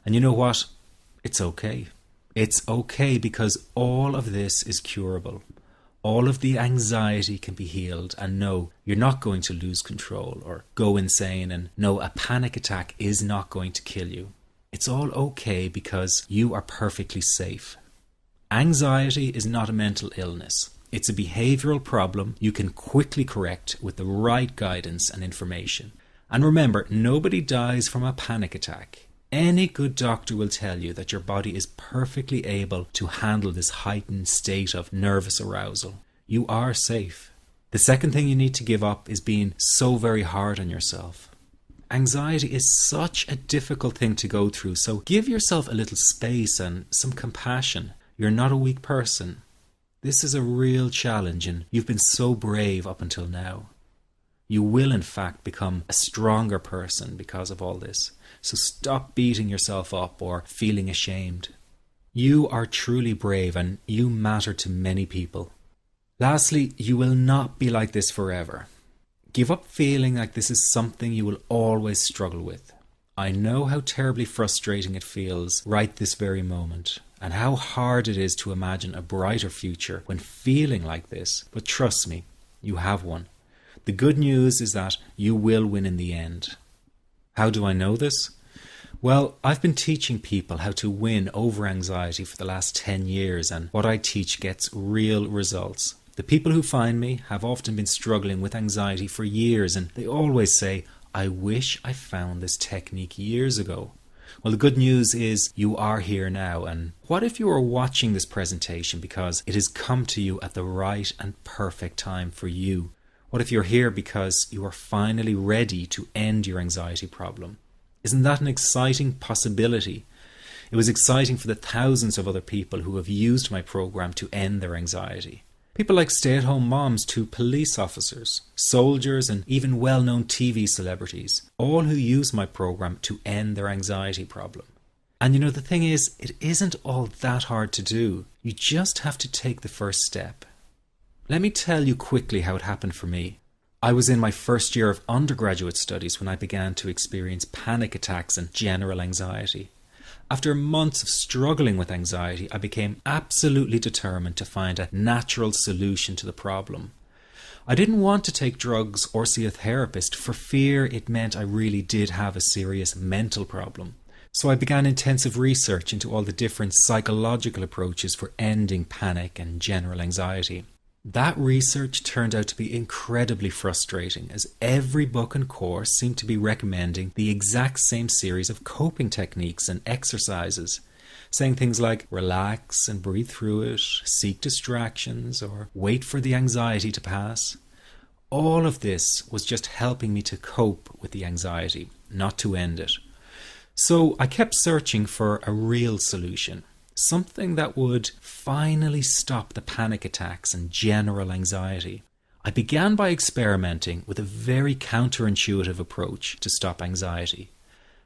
And you know what? It's okay. It's okay because all of this is curable. All of the anxiety can be healed, and no, you're not going to lose control or go insane, and no, a panic attack is not going to kill you. It's all okay because you are perfectly safe. Anxiety is not a mental illness. It's a behavioral problem you can quickly correct with the right guidance and information. And remember, nobody dies from a panic attack. Any good doctor will tell you that your body is perfectly able to handle this heightened state of nervous arousal. You are safe. The second thing you need to give up is being so very hard on yourself. Anxiety is such a difficult thing to go through, so give yourself a little space and some compassion. You're not a weak person. This is a real challenge, and you've been so brave up until now. You will in fact become a stronger person because of all this. So stop beating yourself up or feeling ashamed. You are truly brave and you matter to many people. Lastly, you will not be like this forever. Give up feeling like this is something you will always struggle with. I know how terribly frustrating it feels right this very moment, and how hard it is to imagine a brighter future when feeling like this, but trust me, you have one. The good news is that you will win in the end. How do I know this? Well, I've been teaching people how to win over anxiety for the last 10 years, and what I teach gets real results. The people who find me have often been struggling with anxiety for years, and they always say, I wish I found this technique years ago. Well, the good news is you are here now, and what if you are watching this presentation because it has come to you at the right and perfect time for you? What if you're here because you are finally ready to end your anxiety problem? Isn't that an exciting possibility? It was exciting for the thousands of other people who have used my program to end their anxiety. People like stay-at-home moms to police officers, soldiers, and even well-known TV celebrities, all who use my program to end their anxiety problem. And you know, the thing is, it isn't all that hard to do. You just have to take the first step. Let me tell you quickly how it happened for me. I was in my first year of undergraduate studies when I began to experience panic attacks and general anxiety. After months of struggling with anxiety, I became absolutely determined to find a natural solution to the problem. I didn't want to take drugs or see a therapist for fear it meant I really did have a serious mental problem. So I began intensive research into all the different psychological approaches for ending panic and general anxiety. That research turned out to be incredibly frustrating, as every book and course seemed to be recommending the exact same series of coping techniques and exercises, saying things like relax and breathe through it, seek distractions, or wait for the anxiety to pass. All of this was just helping me to cope with the anxiety, not to end it. So I kept searching for a real solution. Something that would finally stop the panic attacks and general anxiety. I began by experimenting with a very counterintuitive approach to stop anxiety.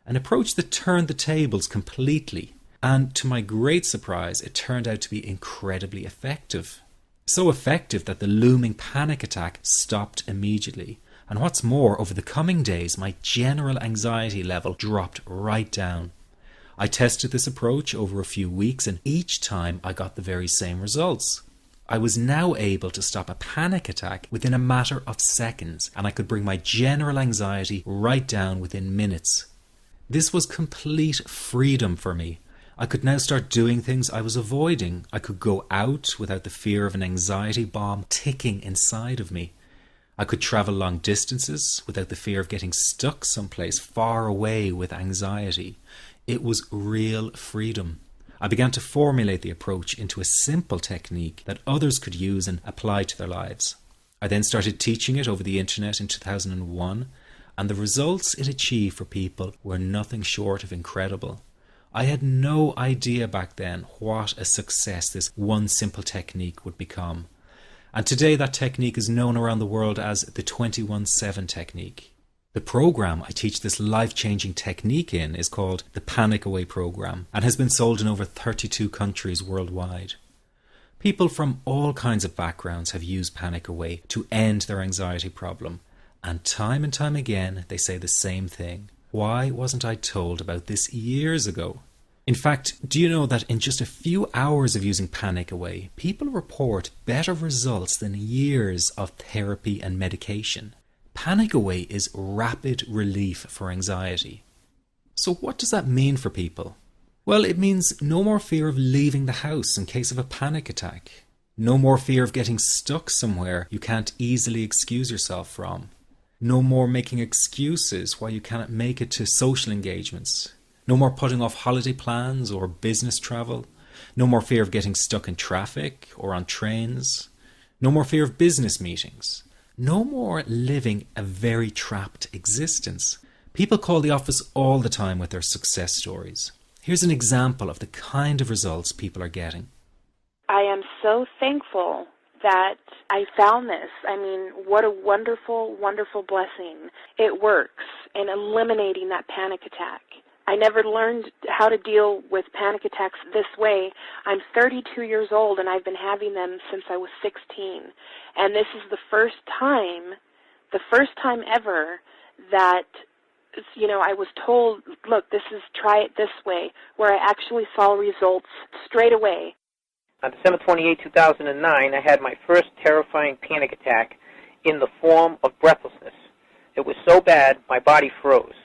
An approach that turned the tables completely. And to my great surprise, it turned out to be incredibly effective. So effective that the looming panic attack stopped immediately. And what's more, over the coming days, my general anxiety level dropped right down. I tested this approach over a few weeks, and each time I got the very same results. I was now able to stop a panic attack within a matter of seconds, and I could bring my general anxiety right down within minutes. This was complete freedom for me. I could now start doing things I was avoiding. I could go out without the fear of an anxiety bomb ticking inside of me. I could travel long distances without the fear of getting stuck someplace far away with anxiety. It was real freedom. I began to formulate the approach into a simple technique that others could use and apply to their lives. I then started teaching it over the internet in 2001, and the results it achieved for people were nothing short of incredible. I had no idea back then what a success this one simple technique would become. And today that technique is known around the world as the 21-7 technique. The program I teach this life-changing technique in is called the Panic Away program and has been sold in over 32 countries worldwide. People from all kinds of backgrounds have used Panic Away to end their anxiety problem, and time again they say the same thing. Why wasn't I told about this years ago? In fact, do you know that in just a few hours of using Panic Away, people report better results than years of therapy and medication? Panic Away is rapid relief for anxiety. So what does that mean for people? Well, it means no more fear of leaving the house in case of a panic attack. No more fear of getting stuck somewhere you can't easily excuse yourself from. No more making excuses why you cannot make it to social engagements. No more putting off holiday plans or business travel. No more fear of getting stuck in traffic or on trains. No more fear of business meetings. No more living a very trapped existence. People call the office all the time with their success stories. Here's an example of the kind of results people are getting. I am so thankful that I found this. I mean, what a wonderful, wonderful blessing. It works in eliminating that panic attack. I never learned how to deal with panic attacks this way. I'm 32 years old and I've been having them since I was 16. And this is the first time ever that, I was told, look, try it this way, where I actually saw results straight away. On December 28, 2009, I had my first terrifying panic attack in the form of breathlessness. It was so bad, my body froze.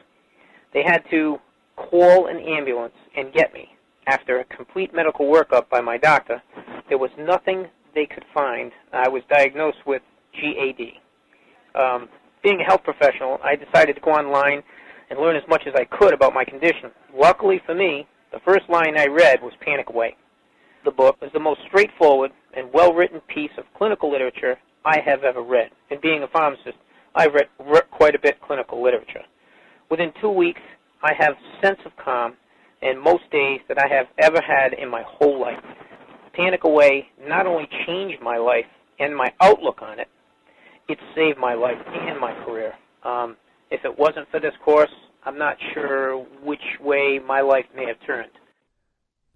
They had to call an ambulance and get me. After a complete medical workup by my doctor, there was nothing they could find. I was diagnosed with GAD. Being a health professional, I decided to go online and learn as much as I could about my condition. Luckily for me, the first line I read was Panic Away. The book is the most straightforward and well-written piece of clinical literature I have ever read. And being a pharmacist, I've read quite a bit of clinical literature. Within 2 weeks, I have a sense of calm and most days that I have ever had in my whole life. Panic Away not only changed my life and my outlook on it, it saved my life and my career. If it wasn't for this course, I'm not sure which way my life may have turned.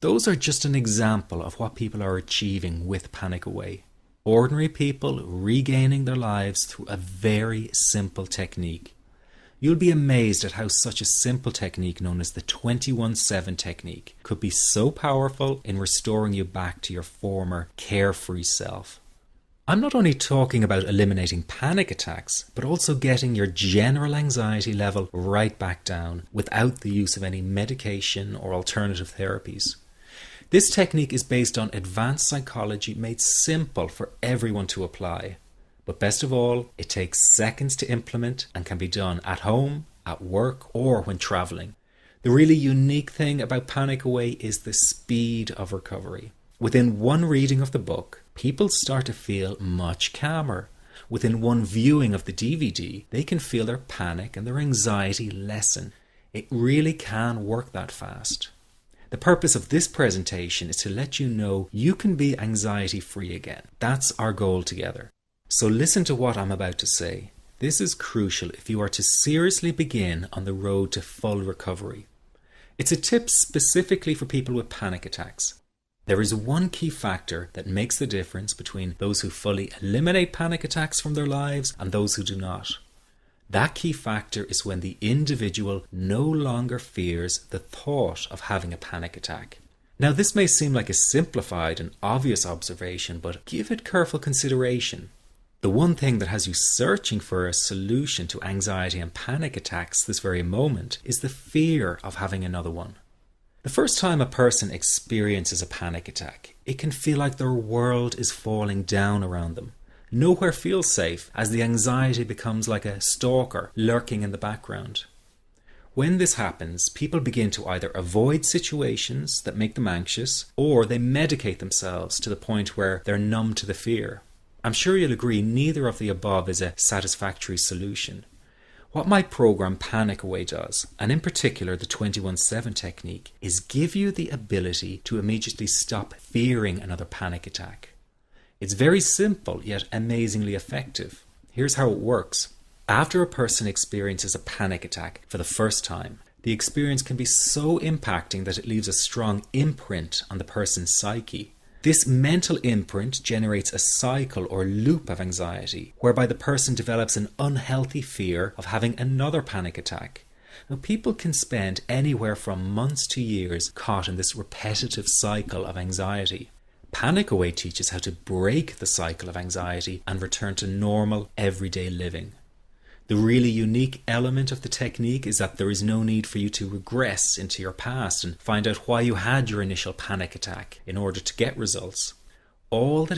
Those are just an example of what people are achieving with Panic Away. Ordinary people regaining their lives through a very simple technique. You'll be amazed at how such a simple technique known as the 21-7 technique could be so powerful in restoring you back to your former carefree self. I'm not only talking about eliminating panic attacks, but also getting your general anxiety level right back down without the use of any medication or alternative therapies. This technique is based on advanced psychology made simple for everyone to apply. But best of all, it takes seconds to implement and can be done at home, at work, or when traveling. The really unique thing about Panic Away is the speed of recovery. Within one reading of the book, people start to feel much calmer. Within one viewing of the DVD, they can feel their panic and their anxiety lessen. It really can work that fast. The purpose of this presentation is to let you know you can be anxiety-free again. That's our goal together. So listen to what I'm about to say. This is crucial if you are to seriously begin on the road to full recovery. It's a tip specifically for people with panic attacks. There is one key factor that makes the difference between those who fully eliminate panic attacks from their lives and those who do not. That key factor is when the individual no longer fears the thought of having a panic attack. Now, this may seem like a simplified and obvious observation, but give it careful consideration. The one thing that has you searching for a solution to anxiety and panic attacks this very moment is the fear of having another one. The first time a person experiences a panic attack, it can feel like their world is falling down around them. Nowhere feels safe as the anxiety becomes like a stalker lurking in the background. When this happens, people begin to either avoid situations that make them anxious, or they medicate themselves to the point where they're numb to the fear. I'm sure you'll agree neither of the above is a satisfactory solution. What my program Panic Away does, and in particular the 21-7 technique, is give you the ability to immediately stop fearing another panic attack. It's very simple yet amazingly effective. Here's how it works. After a person experiences a panic attack for the first time, the experience can be so impacting that it leaves a strong imprint on the person's psyche. This mental imprint generates a cycle or loop of anxiety, whereby the person develops an unhealthy fear of having another panic attack. Now, people can spend anywhere from months to years caught in this repetitive cycle of anxiety. Panic Away teaches how to break the cycle of anxiety and return to normal, everyday living. The really unique element of the technique is that there is no need for you to regress into your past and find out why you had your initial panic attack in order to get results. All that